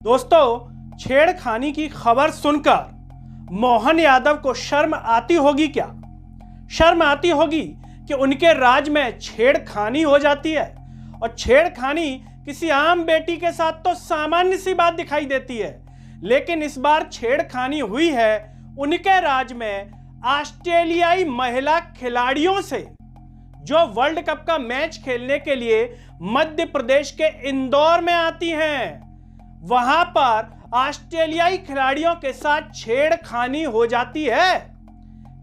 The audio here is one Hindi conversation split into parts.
दोस्तों, छेड़खानी की खबर सुनकर मोहन यादव को शर्म आती होगी क्या? शर्म आती होगी कि उनके राज में छेड़खानी हो जाती है। और छेड़खानी किसी आम बेटी के साथ तो सामान्य सी बात दिखाई देती है, लेकिन इस बार छेड़खानी हुई है उनके राज में ऑस्ट्रेलियाई महिला खिलाड़ियों से, जो वर्ल्ड कप का मैच खेलने के लिए मध्य प्रदेश के इंदौर में आती हैं। वहां पर ऑस्ट्रेलियाई खिलाड़ियों के साथ छेड़खानी हो जाती है।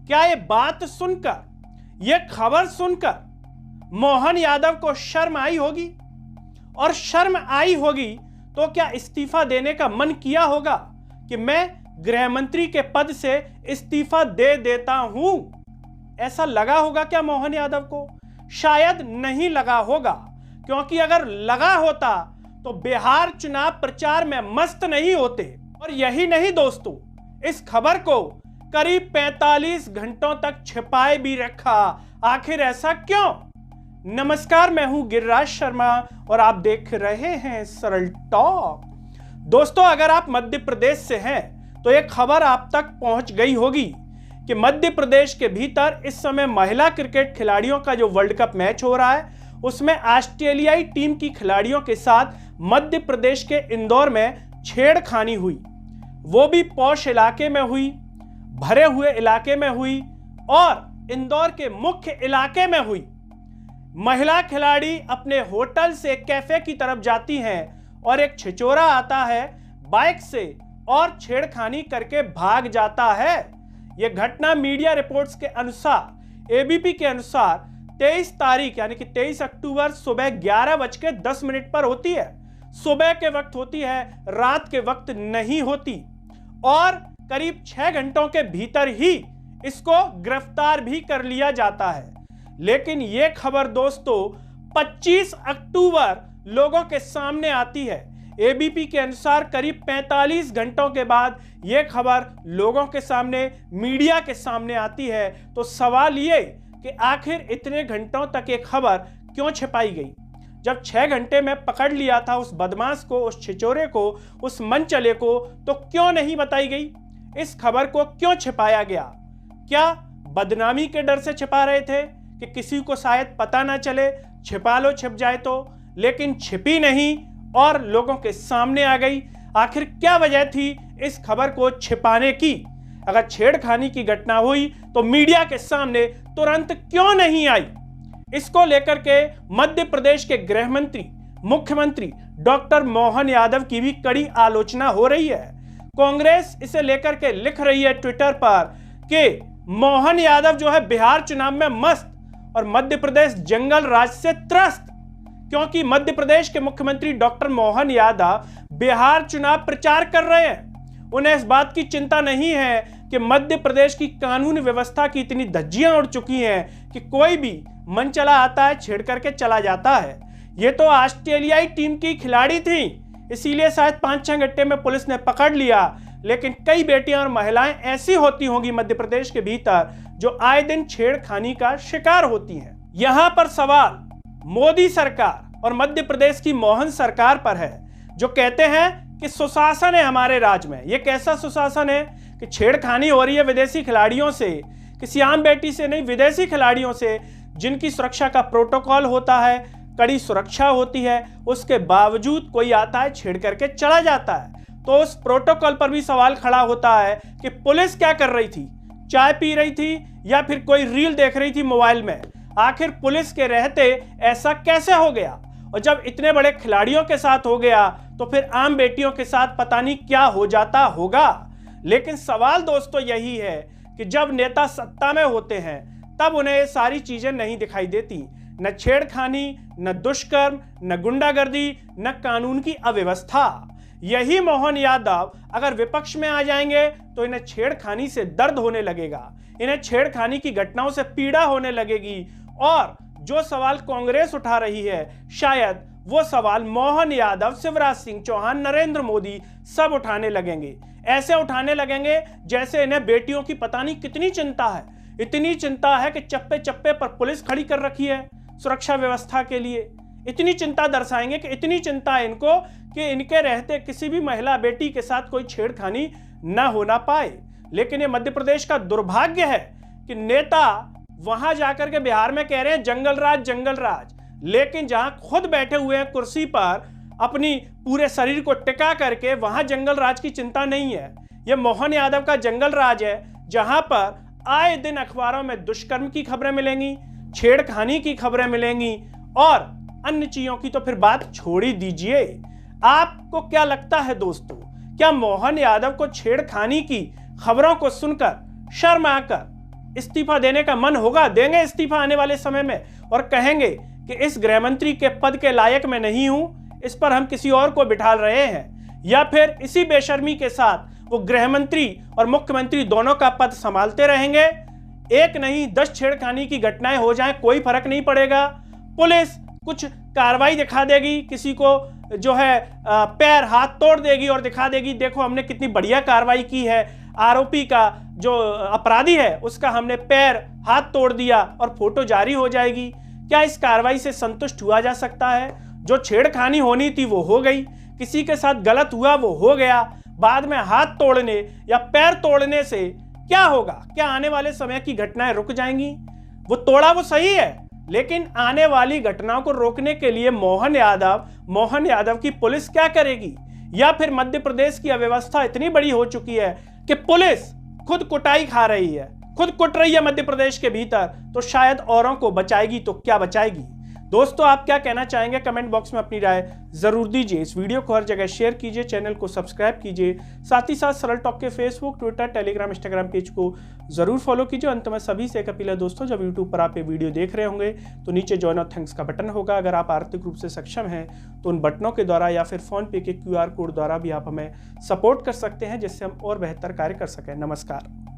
क्या ये बात सुनकर, ये खबर सुनकर मोहन यादव को शर्म आई होगी? और शर्म आई होगी तो क्या इस्तीफा देने का मन किया होगा कि मैं गृह मंत्री के पद से इस्तीफा दे देता हूं? ऐसा लगा होगा क्या मोहन यादव को? शायद नहीं लगा होगा, क्योंकि अगर लगा होता तो बिहार चुनाव प्रचार में मस्त नहीं होते। और यही नहीं दोस्तों, इस खबर को करीब 45 घंटों तक छिपाए भी रखा। आखिर ऐसा क्यों? नमस्कार, मैं हूं गिरिराज शर्मा और आप देख रहे हैं सरल टॉक। दोस्तों, अगर आप मध्य प्रदेश से हैं तो यह खबर आप तक पहुंच गई होगी कि मध्य प्रदेश के भीतर इस समय महिला क्रिकेट खिलाड़ियों का जो वर्ल्ड कप मैच हो रहा है, उसमें ऑस्ट्रेलियाई टीम की खिलाड़ियों के साथ मध्य प्रदेश के इंदौर में छेड़खानी हुई। वो भी पॉश इलाके में हुई, भरे हुए इलाके में हुई और इंदौर के मुख्य इलाके में हुई। महिला खिलाड़ी अपने होटल से कैफे की तरफ जाती हैं और एक छिचोरा आता है बाइक से और छेड़खानी करके भाग जाता है। यह घटना मीडिया रिपोर्ट्स के अनुसार, एबीपी के अनुसार 23 तारीख यानी कि 23 अक्टूबर सुबह 11:10 पर होती है। सुबह के वक्त होती है, रात के वक्त नहीं होती। और करीब 6 घंटों के भीतर ही इसको गिरफ्तार भी कर लिया जाता है। लेकिन यह खबर दोस्तों 25 अक्टूबर लोगों के सामने आती है। एबीपी के अनुसार करीब 45 घंटों के बाद यह खबर लोगों के सामने, मीडिया के सामने आती है। तो सवाल ये कि आखिर इतने घंटों तक ये खबर क्यों छिपाई गई? जब 6 घंटे में पकड़ लिया था उस बदमाश को, उस छिचोरे को, उस मनचले को, तो क्यों नहीं बताई गई? इस खबर को क्यों छिपाया गया? क्या बदनामी के डर से छिपा रहे थे कि किसी को शायद पता ना चले, छिपा लो छिप जाए तो? लेकिन छिपी नहीं और लोगों के सामने आ गई। आखिर क्या वजह थी इस खबर को छिपाने की? अगर छेड़खानी की घटना हुई तो मीडिया के सामने तुरंत क्यों नहीं आई? इसको लेकर के मध्य प्रदेश के गृह मंत्री, मुख्यमंत्री डॉक्टर मोहन यादव की भी कड़ी आलोचना हो रही है। कांग्रेस इसे लेकर के लिख रही है ट्विटर पर कि मोहन यादव जो है बिहार चुनाव में मस्त और मध्य प्रदेश जंगल राज से त्रस्त, क्योंकि मध्य प्रदेश के मुख्यमंत्री डॉक्टर मोहन यादव बिहार चुनाव प्रचार कर रहे हैं। उन्हें इस बात की चिंता नहीं है कि मध्य प्रदेश की कानून व्यवस्था की इतनी धज्जियां उड़ चुकी हैं कि कोई भी मन चला आता है, छेड़ करके चला जाता है। ये तो ऑस्ट्रेलियाई टीम की खिलाड़ी थी, इसीलिए शायद 5-6 घंटे में पुलिस ने पकड़ लिया। लेकिन कई बेटियां और महिलाएं ऐसी होती होंगी मध्य प्रदेश के भीतर जो आए दिन छेड़खानी का शिकार होती हैं। यहां पर सवाल मोदी सरकार और मध्य प्रदेश की मोहन सरकार पर है, जो कहते हैं कि सुशासन है हमारे राज्य में। यह कैसा सुशासन है कि छेड़खानी हो रही है विदेशी खिलाड़ियों से, किसी आम बेटी से नहीं, विदेशी खिलाड़ियों से, जिनकी सुरक्षा का प्रोटोकॉल होता है, कड़ी सुरक्षा होती है, उसके बावजूद कोई आता है, छेड़ करके चला जाता है। तो उस प्रोटोकॉल पर भी सवाल खड़ा होता है कि पुलिस क्या कर रही थी? चाय पी रही थी या फिर कोई रील देख रही थी मोबाइल में? आखिर पुलिस के रहते ऐसा कैसे हो गया? और जब इतने बड़े खिलाड़ियों के साथ हो गया तो फिर आम बेटियों के साथ पता नहीं क्या हो जाता होगा। लेकिन सवाल दोस्तों यही है कि जब नेता सत्ता में होते हैं तब उन्हें ये सारी चीजें नहीं दिखाई देती। न छेड़खानी, न दुष्कर्म, न गुंडागर्दी, न कानून की अव्यवस्था। यही मोहन यादव अगर विपक्ष में आ जाएंगे तो इन्हें छेड़खानी से दर्द होने लगेगा, इन्हें छेड़खानी की घटनाओं से पीड़ा होने लगेगी। और जो सवाल कांग्रेस उठा रही है, शायद वो सवाल मोहन यादव, शिवराज सिंह चौहान, नरेंद्र मोदी सब उठाने लगेंगे। ऐसे उठाने लगेंगे जैसे इन्हें बेटियों की पता नहीं कितनी चिंता है। इतनी चिंता है कि चप्पे चप्पे पर पुलिस खड़ी कर रखी है सुरक्षा व्यवस्था के लिए। इतनी चिंता दर्शाएंगे कि इतनी चिंता है इनको कि इनके रहते किसी भी महिला बेटी के साथ कोई छेड़खानी न होना पाए। लेकिन ये मध्य प्रदेश का दुर्भाग्य है कि नेता वहां जाकर के बिहार में कह रहे हैं जंगल राज, लेकिन जहां खुद बैठे हुए हैं कुर्सी पर अपनी पूरे शरीर को टिका करके, वहां जंगल राज की चिंता नहीं है। यह मोहन यादव का जंगल राज है, जहां पर आए दिन अखबारों में दुष्कर्म की खबरें मिलेंगी, छेड़खानी की खबरें मिलेंगी और अन्य चीजों की तो फिर बात छोड़ ही दीजिए। आपको क्या लगता है दोस्तों, क्या मोहन यादव को छेड़खानी की खबरों को सुनकर शर्म आकर इस्तीफा देने का मन होगा? देंगे इस्तीफा आने वाले समय में और कहेंगे कि इस गृह मंत्री के पद के लायक मैं नहीं हूं, इस पर हम किसी और को बिठा रहे हैं? या फिर इसी बेशर्मी के साथ वो गृह मंत्री और मुख्यमंत्री दोनों का पद संभालते रहेंगे? एक नहीं 10 छेड़खानी की घटनाएं हो जाएं, कोई फर्क नहीं पड़ेगा। पुलिस कुछ कार्रवाई दिखा देगी, किसी को जो है पैर हाथ तोड़ देगी और दिखा देगी देखो हमने कितनी बढ़िया कार्रवाई की है, आरोपी का जो अपराधी है उसका हमने पैर हाथ तोड़ दिया और फोटो जारी हो जाएगी। क्या इस कार्रवाई से संतुष्ट हुआ जा सकता है? जो छेड़खानी होनी थी वो हो गई, किसी के साथ गलत हुआ वो हो गया, बाद में हाथ तोड़ने या पैर तोड़ने से क्या होगा? क्या आने वाले समय की घटनाएं रुक जाएंगी? वो तोड़ा वो सही है, लेकिन आने वाली घटनाओं को रोकने के लिए मोहन यादव की पुलिस क्या करेगी? या फिर मध्य प्रदेश की अव्यवस्था इतनी बड़ी हो चुकी है कि पुलिस खुद कुटाई खा रही है, खुद कुट रही है मध्य प्रदेश के भीतर, तो शायद औरों को बचाएगी तो क्या बचाएगी? दोस्तों आप क्या कहना चाहेंगे? कमेंट बॉक्स में अपनी राय जरूर दीजिए। इस वीडियो को हर जगह शेयर कीजिए, चैनल को सब्सक्राइब कीजिए, साथ ही साथ सरल टॉक के Facebook, Twitter, Telegram, Instagram page को जरूर फॉलो कीजिए। अंत में सभी से एक अपील है दोस्तों, जब यूट्यूब पर आप ये वीडियो देख रहे होंगे तो नीचे जॉइन और थैंक्स का बटन होगा। अगर आप आर्थिक रूप से सक्षम हैं तो उन बटनों के द्वारा या फिर फोन पे के QR कोड द्वारा भी आप हमें सपोर्ट कर सकते हैं, जिससे हम और बेहतर कार्य कर सकें। नमस्कार।